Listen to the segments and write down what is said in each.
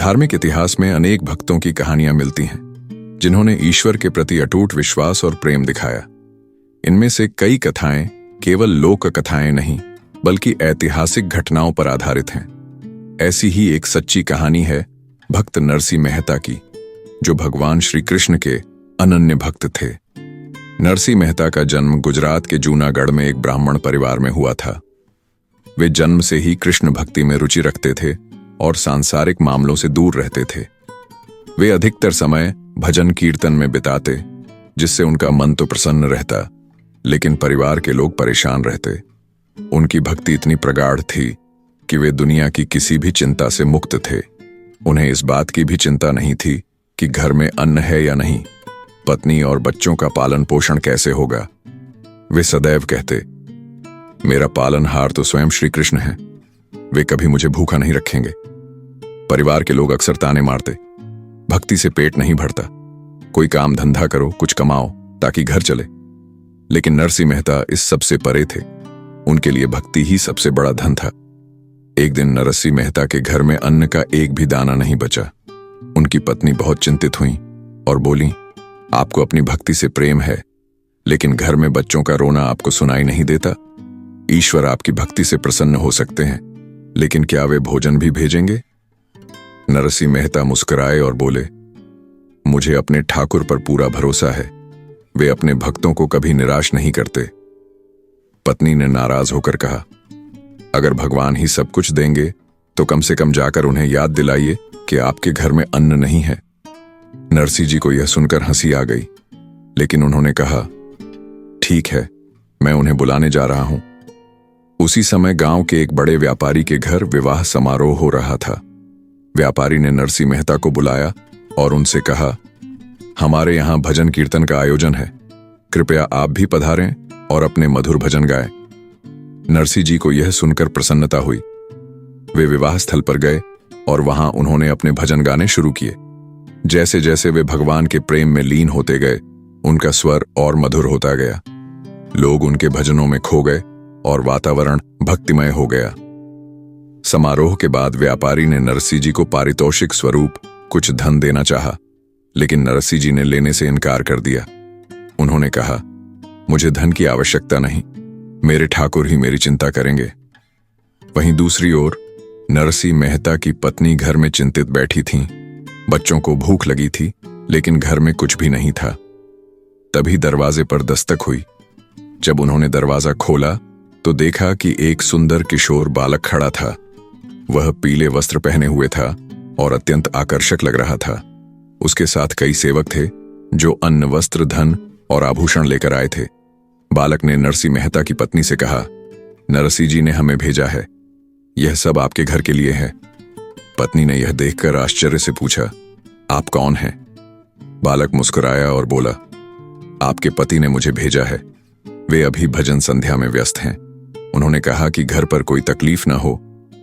धार्मिक इतिहास में अनेक भक्तों की कहानियां मिलती हैं जिन्होंने ईश्वर के प्रति अटूट विश्वास और प्रेम दिखाया। इनमें से कई कथाएं केवल लोक कथाएं नहीं बल्कि ऐतिहासिक घटनाओं पर आधारित हैं। ऐसी ही एक सच्ची कहानी है भक्त नरसी मेहता की, जो भगवान श्री कृष्ण के अनन्य भक्त थे। नरसी मेहता का जन्म गुजरात के जूनागढ़ में एक ब्राह्मण परिवार में हुआ था। वे जन्म से ही कृष्ण भक्ति में रुचि रखते थे और सांसारिक मामलों से दूर रहते थे। वे अधिकतर समय भजन कीर्तन में बिताते, जिससे उनका मन तो प्रसन्न रहता, लेकिन परिवार के लोग परेशान रहते। उनकी भक्ति इतनी प्रगाढ़ थी कि वे दुनिया की किसी भी चिंता से मुक्त थे। उन्हें इस बात की भी चिंता नहीं थी कि घर में अन्न है या नहीं, पत्नी और बच्चों का पालन पोषण कैसे होगा। वे सदैव कहते, मेरा पालनहार तो स्वयं श्री कृष्ण है, वे कभी मुझे भूखा नहीं रखेंगे। परिवार के लोग अक्सर ताने मारते, भक्ति से पेट नहीं भरता, कोई काम धंधा करो, कुछ कमाओ ताकि घर चले। लेकिन नरसी मेहता इस सबसे परे थे। उनके लिए भक्ति ही सबसे बड़ा धन था। एक दिन नरसी मेहता के घर में अन्न का एक भी दाना नहीं बचा। उनकी पत्नी बहुत चिंतित हुई और बोली, आपको अपनी भक्ति से प्रेम है, लेकिन घर में बच्चों का रोना आपको सुनाई नहीं देता। ईश्वर आपकी भक्ति से प्रसन्न हो सकते हैं, लेकिन क्या वे भोजन भी भेजेंगे? नरसी मेहता मुस्कुराए और बोले, मुझे अपने ठाकुर पर पूरा भरोसा है, वे अपने भक्तों को कभी निराश नहीं करते। पत्नी ने नाराज होकर कहा, अगर भगवान ही सब कुछ देंगे तो कम से कम जाकर उन्हें याद दिलाइए कि आपके घर में अन्न नहीं है। नरसी जी को यह सुनकर हंसी आ गई, लेकिन उन्होंने कहा, ठीक है, मैं उन्हें बुलाने जा रहा हूं। उसी समय गांव के एक बड़े व्यापारी के घर विवाह समारोह हो रहा था। व्यापारी ने नरसी मेहता को बुलाया और उनसे कहा, हमारे यहां भजन कीर्तन का आयोजन है, कृपया आप भी पधारें और अपने मधुर भजन गाएं। नरसी जी को यह सुनकर प्रसन्नता हुई। वे विवाह स्थल पर गए और वहां उन्होंने अपने भजन गाने शुरू किए। जैसे जैसे वे भगवान के प्रेम में लीन होते गए, उनका स्वर और मधुर होता गया। लोग उनके भजनों में खो गए और वातावरण भक्तिमय हो गया। समारोह के बाद व्यापारी ने नरसी जी को पारितोषिक स्वरूप कुछ धन देना चाहा, लेकिन नरसी जी ने लेने से इनकार कर दिया। उन्होंने कहा, मुझे धन की आवश्यकता नहीं, मेरे ठाकुर ही मेरी चिंता करेंगे। वहीं दूसरी ओर नरसी मेहता की पत्नी घर में चिंतित बैठी थीं। बच्चों को भूख लगी थी, लेकिन घर में कुछ भी नहीं था। तभी दरवाजे पर दस्तक हुई। जब उन्होंने दरवाजा खोला तो देखा कि एक सुंदर किशोर बालक खड़ा था। वह पीले वस्त्र पहने हुए था और अत्यंत आकर्षक लग रहा था। उसके साथ कई सेवक थे जो अन्न, वस्त्र, धन और आभूषण लेकर आए थे। बालक ने नरसी मेहता की पत्नी से कहा, नरसी जी ने हमें भेजा है, यह सब आपके घर के लिए है। पत्नी ने यह देखकर आश्चर्य से पूछा, आप कौन हैं? बालक मुस्कुराया और बोला, आपके पति ने मुझे भेजा है, वे अभी भजन संध्या में व्यस्त हैं। उन्होंने कहा कि घर पर कोई तकलीफ ना हो,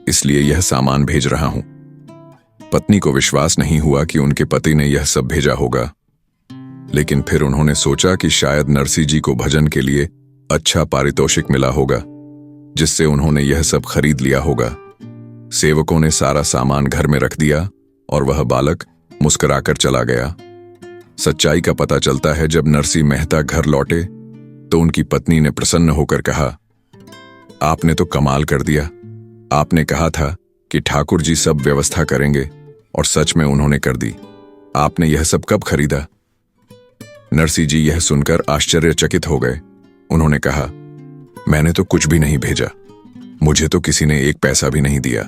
इसलिए यह सामान भेज रहा हूं। पत्नी को विश्वास नहीं हुआ कि उनके पति ने यह सब भेजा होगा, लेकिन फिर उन्होंने सोचा कि शायद नरसी जी को भजन के लिए अच्छा पारितोषिक मिला होगा, जिससे उन्होंने यह सब खरीद लिया होगा। सेवकों ने सारा सामान घर में रख दिया और वह बालक मुस्कुराकर चला गया। सच्चाई का पता चलता है जब नरसी मेहता घर लौटे तो उनकी पत्नी ने प्रसन्न होकर कहा, आपने तो कमाल कर दिया। आपने कहा था कि ठाकुर जी सब व्यवस्था करेंगे और सच में उन्होंने कर दी। आपने यह सब कब खरीदा? नरसी जी यह सुनकर आश्चर्यचकित हो गए। उन्होंने कहा, मैंने तो कुछ भी नहीं भेजा, मुझे तो किसी ने एक पैसा भी नहीं दिया।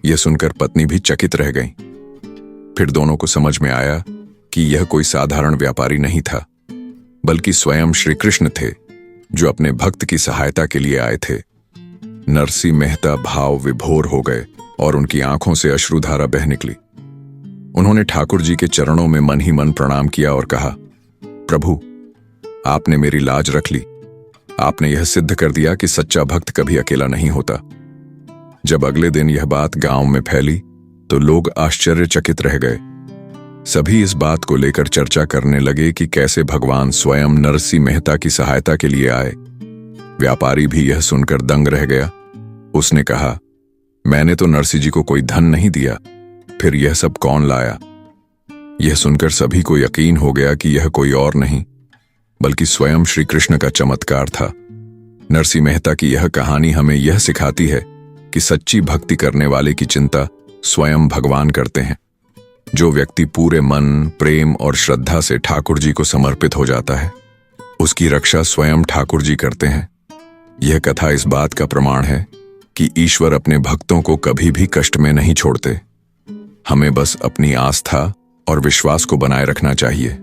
यह सुनकर पत्नी भी चकित रह गई। फिर दोनों को समझ में आया कि यह कोई साधारण व्यापारी नहीं था, बल्कि स्वयं श्री कृष्ण थे, जो अपने भक्त की सहायता के लिए आए थे। नरसी मेहता भाव विभोर हो गए और उनकी आंखों से अश्रुधारा बह निकली। उन्होंने ठाकुर जी के चरणों में मन ही मन प्रणाम किया और कहा, प्रभु, आपने मेरी लाज रख ली। आपने यह सिद्ध कर दिया कि सच्चा भक्त कभी अकेला नहीं होता। जब अगले दिन यह बात गांव में फैली तो लोग आश्चर्यचकित रह गए। सभी इस बात को लेकर चर्चा करने लगे कि कैसे भगवान स्वयं नरसी मेहता की सहायता के लिए आए। व्यापारी भी यह सुनकर दंग रह गया। उसने कहा, मैंने तो नरसी जी को कोई धन नहीं दिया, फिर यह सब कौन लाया? यह सुनकर सभी को यकीन हो गया कि यह कोई और नहीं बल्कि स्वयं श्री कृष्ण का चमत्कार था। नरसिंह मेहता की यह कहानी हमें यह सिखाती है कि सच्ची भक्ति करने वाले की चिंता स्वयं भगवान करते हैं। जो व्यक्ति पूरे मन, प्रेम और श्रद्धा से ठाकुर जी को समर्पित हो जाता है, उसकी रक्षा स्वयं ठाकुर जी करते हैं। यह कथा इस बात का प्रमाण है कि ईश्वर अपने भक्तों को कभी भी कष्ट में नहीं छोड़ते। हमें बस अपनी आस्था और विश्वास को बनाए रखना चाहिए।